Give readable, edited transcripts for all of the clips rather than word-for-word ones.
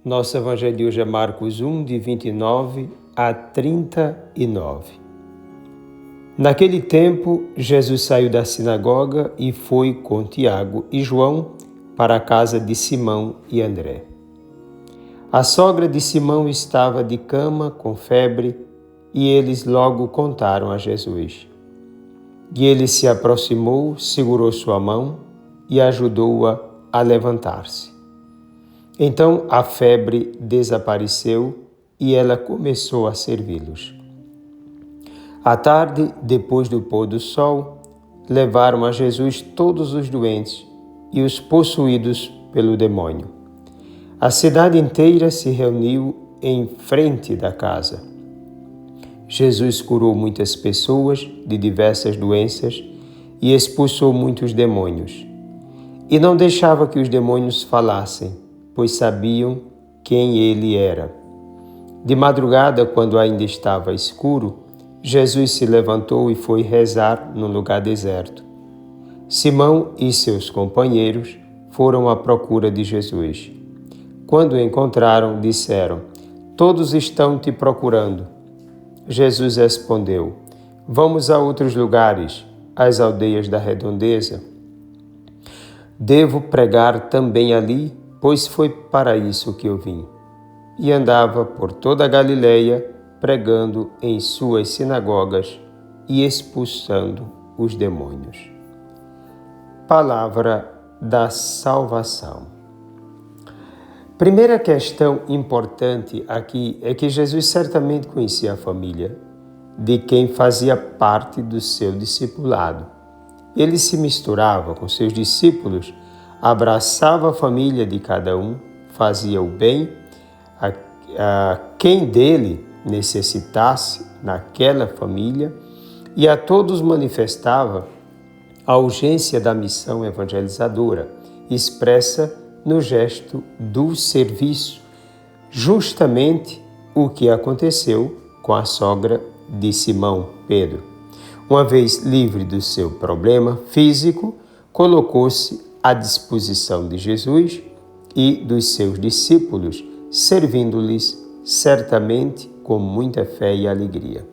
Nosso evangelho de hoje é Marcos 1, de 29 a 39. Naquele tempo, Jesus saiu da sinagoga e foi com Tiago e João para a casa de Simão e André. A sogra de Simão estava de cama com febre e eles logo contaram a Jesus. E ele se aproximou, segurou sua mão e ajudou-a a levantar-se. Então a febre desapareceu e ela começou a servi-los. À tarde, depois do pôr do sol, levaram a Jesus todos os doentes e os possuídos pelo demônio. A cidade inteira se reuniu em frente da casa. Jesus curou muitas pessoas de diversas doenças e expulsou muitos demônios. E não deixava que os demônios falassem, pois sabiam quem ele era. De madrugada, quando ainda estava escuro, Jesus se levantou e foi rezar num lugar deserto. Simão e seus companheiros foram à procura de Jesus. Quando o encontraram, disseram: "Todos estão te procurando." Jesus respondeu: "Vamos a outros lugares, às aldeias da redondeza. Devo pregar também ali, pois foi para isso que eu vim." E andava por toda a Galileia, pregando em suas sinagogas e expulsando os demônios. Palavra da salvação. Primeira questão importante aqui é que Jesus certamente conhecia a família de quem fazia parte do seu discipulado. Ele se misturava com seus discípulos, abraçava a família de cada um, fazia o bem a quem dele necessitasse naquela família e a todos manifestava a urgência da missão evangelizadora, expressa no gesto do serviço, justamente o que aconteceu com a sogra de Simão Pedro. Uma vez livre do seu problema físico, colocou-se à disposição de Jesus e dos seus discípulos, servindo-lhes certamente com muita fé e alegria.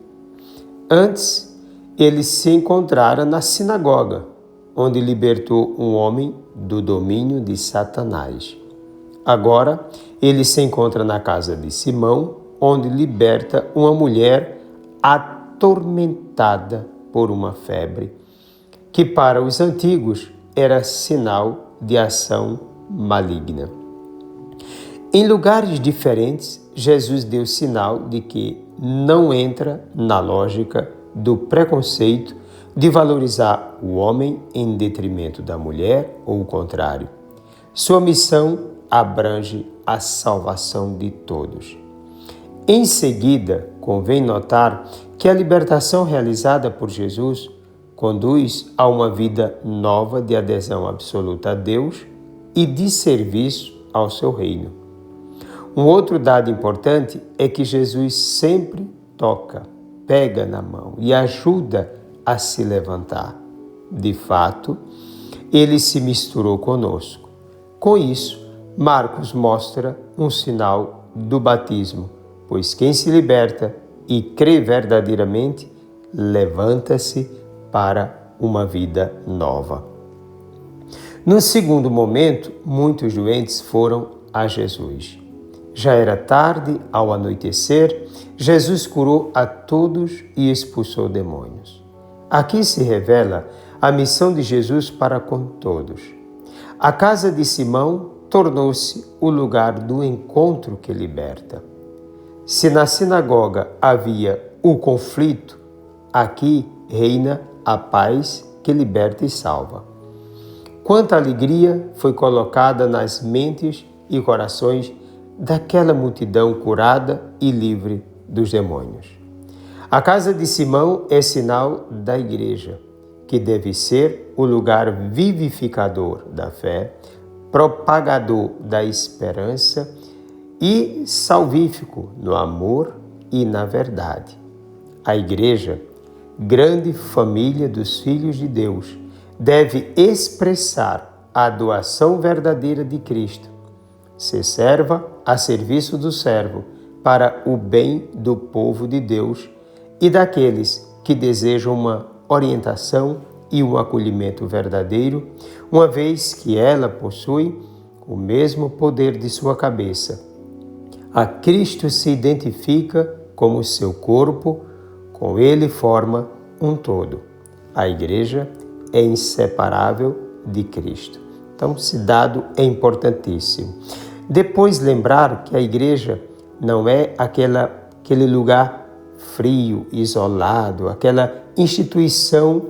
Antes, ele se encontrara na sinagoga, onde libertou um homem do domínio de Satanás. Agora, ele se encontra na casa de Simão, onde liberta uma mulher atormentada por uma febre, que para os antigos era sinal de ação maligna. Em lugares diferentes, Jesus deu sinal de que não entra na lógica do preconceito de valorizar o homem em detrimento da mulher ou o contrário. Sua missão abrange a salvação de todos. Em seguida, convém notar que a libertação realizada por Jesus conduz a uma vida nova de adesão absoluta a Deus e de serviço ao seu reino. Um outro dado importante é que Jesus sempre toca, pega na mão e ajuda a se levantar. De fato, ele se misturou conosco. Com isso, Marcos mostra um sinal do batismo, pois quem se liberta e crê verdadeiramente, levanta-se para uma vida nova. No segundo momento, muitos doentes foram a Jesus. Já era tarde, ao anoitecer, Jesus curou a todos e expulsou demônios. Aqui se revela a missão de Jesus para com todos. A casa de Simão tornou-se o lugar do encontro que liberta. Se na sinagoga havia o conflito, aqui reina a paz que liberta e salva. Quanta alegria foi colocada nas mentes e corações daquela multidão curada e livre dos demônios. A casa de Simão é sinal da igreja, que deve ser o lugar vivificador da fé, propagador da esperança e salvífico no amor e na verdade. A igreja, grande família dos filhos de Deus, deve expressar a doação verdadeira de Cristo, ser serva a serviço do servo, para o bem do povo de Deus e daqueles que desejam uma orientação e um acolhimento verdadeiro, uma vez que ela possui o mesmo poder de sua cabeça. A Cristo se identifica como seu corpo, com ele forma um todo. A Igreja é inseparável de Cristo. Então, esse dado é importantíssimo. Depois, lembrar que a Igreja não é aquele lugar frio, isolado, aquela instituição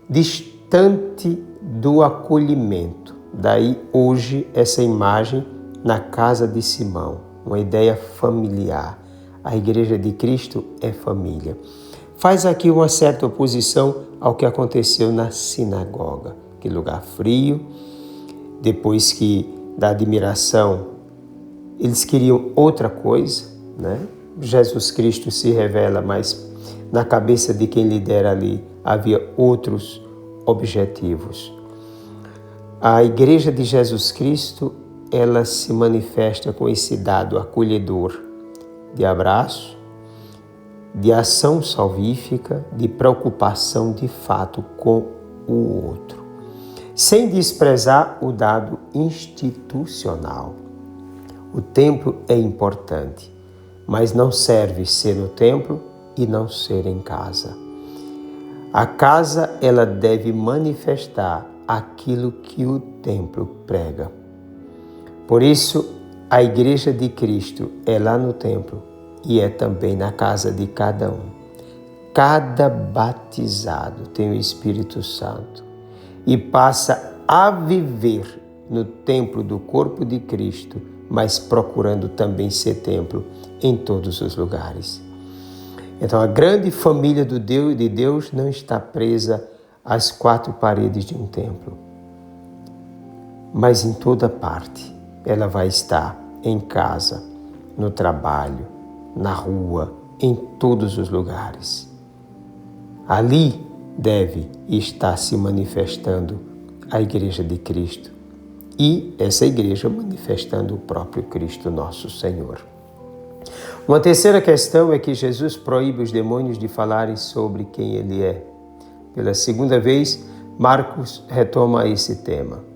distante do acolhimento. Daí, hoje, essa imagem na casa de Simão, uma ideia familiar. A Igreja de Cristo é família. Faz aqui uma certa oposição ao que aconteceu na sinagoga, que lugar frio, depois que da admiração eles queriam outra coisa, né? Jesus Cristo se revela, mas na cabeça de quem lidera ali havia outros objetivos. A Igreja de Jesus Cristo, ela se manifesta com esse dado acolhedor de abraço, de ação salvífica, de preocupação de fato com o outro, sem desprezar o dado institucional. O templo é importante, mas não serve ser no templo e não ser em casa. A casa, ela deve manifestar aquilo que o templo prega. Por isso, a Igreja de Cristo é lá no templo e é também na casa de cada um. Cada batizado tem o Espírito Santo e passa a viver no templo do corpo de Cristo, mas procurando também ser templo em todos os lugares. Então, a grande família de Deus não está presa às quatro paredes de um templo, mas em toda parte. Ela vai estar em casa, no trabalho, na rua, em todos os lugares. Ali deve estar se manifestando a Igreja de Cristo e essa Igreja manifestando o próprio Cristo nosso Senhor. Uma terceira questão é que Jesus proíbe os demônios de falarem sobre quem Ele é. Pela segunda vez, Marcos retoma esse tema.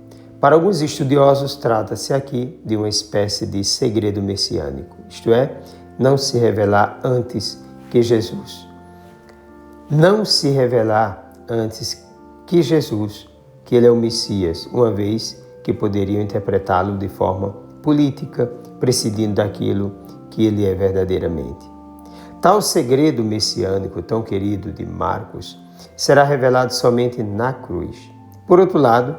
Para alguns estudiosos, trata-se aqui de uma espécie de segredo messiânico, isto é, não se revelar antes que Jesus. Não se revelar antes que Jesus, que Ele é o Messias, uma vez que poderiam interpretá-lo de forma política, prescindindo daquilo que Ele é verdadeiramente. Tal segredo messiânico tão querido de Marcos será revelado somente na cruz. Por outro lado,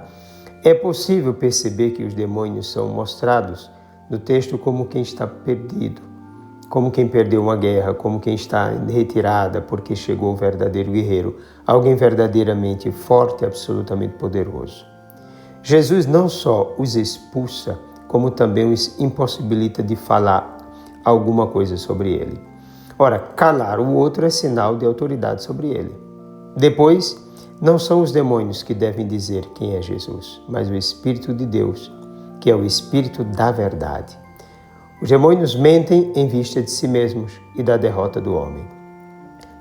é possível perceber que os demônios são mostrados no texto como quem está perdido, como quem perdeu uma guerra, como quem está em retirada porque chegou o verdadeiro guerreiro, alguém verdadeiramente forte e absolutamente poderoso. Jesus não só os expulsa, como também os impossibilita de falar alguma coisa sobre ele. Ora, calar o outro é sinal de autoridade sobre ele. Depois, não são os demônios que devem dizer quem é Jesus, mas o Espírito de Deus, que é o Espírito da verdade. Os demônios mentem em vista de si mesmos e da derrota do homem.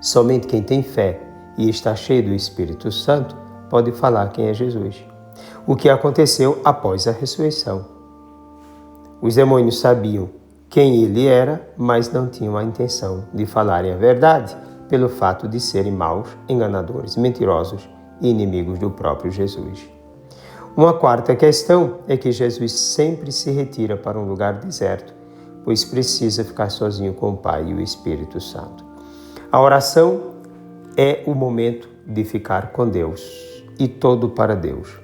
Somente quem tem fé e está cheio do Espírito Santo pode falar quem é Jesus. O que aconteceu após a ressurreição. Os demônios sabiam quem ele era, mas não tinham a intenção de falarem a verdade, pelo fato de serem maus, enganadores, mentirosos e inimigos do próprio Jesus. Uma quarta questão é que Jesus sempre se retira para um lugar deserto, pois precisa ficar sozinho com o Pai e o Espírito Santo. A oração é o momento de ficar com Deus e todo para Deus.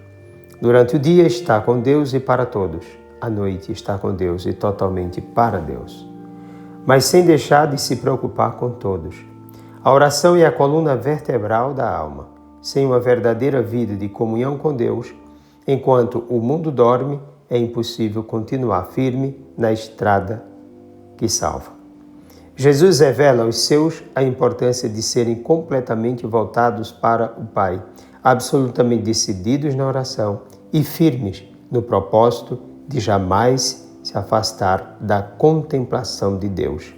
Durante o dia está com Deus e para todos. À noite está com Deus e totalmente para Deus. Mas sem deixar de se preocupar com todos. A oração é a coluna vertebral da alma. Sem uma verdadeira vida de comunhão com Deus, enquanto o mundo dorme, é impossível continuar firme na estrada que salva. Jesus revela aos seus a importância de serem completamente voltados para o Pai, absolutamente decididos na oração e firmes no propósito de jamais se afastar da contemplação de Deus.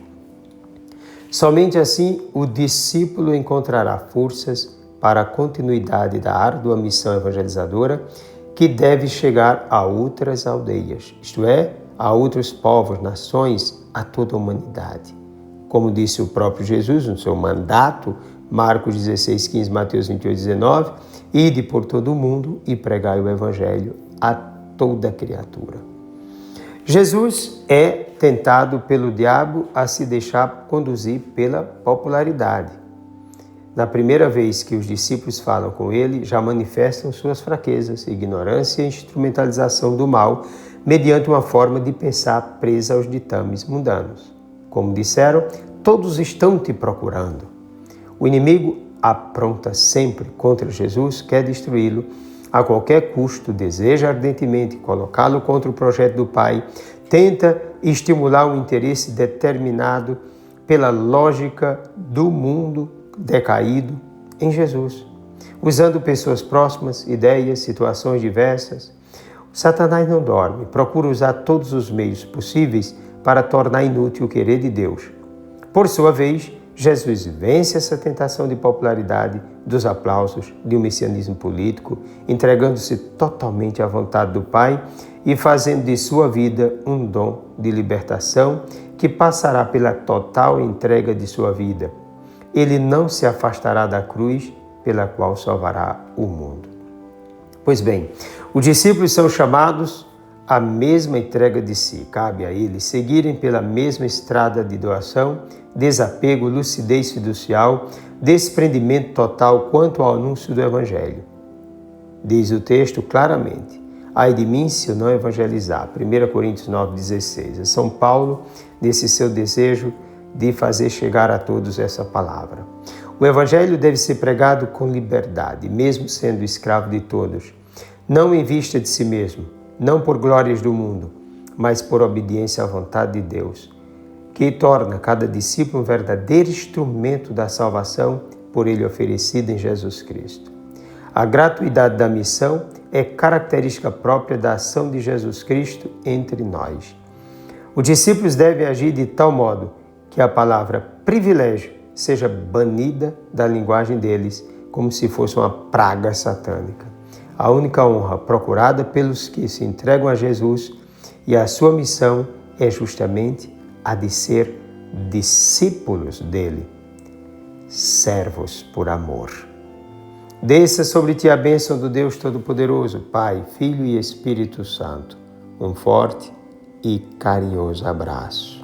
Somente assim o discípulo encontrará forças para a continuidade da árdua missão evangelizadora que deve chegar a outras aldeias, isto é, a outros povos, nações, a toda a humanidade. Como disse o próprio Jesus no seu mandato, Marcos 16, 15, Mateus 28, 19, ide por todo o mundo e pregai o evangelho a toda criatura. Jesus é tentado pelo diabo a se deixar conduzir pela popularidade. Na primeira vez que os discípulos falam com ele, já manifestam suas fraquezas, ignorância e instrumentalização do mal, mediante uma forma de pensar presa aos ditames mundanos. Como disseram, todos estão te procurando. O inimigo apronta sempre contra Jesus, quer destruí-lo a qualquer custo, deseja ardentemente colocá-lo contra o projeto do Pai, tenta estimular um interesse determinado pela lógica do mundo decaído em Jesus, usando pessoas próximas, ideias, situações diversas. Satanás não dorme, procura usar todos os meios possíveis para tornar inútil o querer de Deus. Por sua vez, Jesus vence essa tentação de popularidade, dos aplausos, de um messianismo político, entregando-se totalmente à vontade do Pai e fazendo de sua vida um dom de libertação que passará pela total entrega de sua vida. Ele não se afastará da cruz pela qual salvará o mundo. Pois bem, os discípulos são chamados à mesma entrega de si. Cabe a eles seguirem pela mesma estrada de doação, desapego, lucidez fiducial, desprendimento total quanto ao anúncio do Evangelho. Diz o texto claramente: ai de mim se eu não evangelizar. 1 Coríntios 9,16. É São Paulo, nesse seu desejo de fazer chegar a todos essa palavra. O Evangelho deve ser pregado com liberdade, mesmo sendo escravo de todos, não em vista de si mesmo, não por glórias do mundo, mas por obediência à vontade de Deus, que torna cada discípulo um verdadeiro instrumento da salvação por ele oferecida em Jesus Cristo. A gratuidade da missão é característica própria da ação de Jesus Cristo entre nós. Os discípulos devem agir de tal modo que a palavra privilégio seja banida da linguagem deles, como se fosse uma praga satânica. A única honra procurada pelos que se entregam a Jesus e a sua missão é justamente a de ser discípulos dele, servos por amor. Desça sobre ti a bênção do Deus Todo-Poderoso, Pai, Filho e Espírito Santo. Um forte e carinhoso abraço.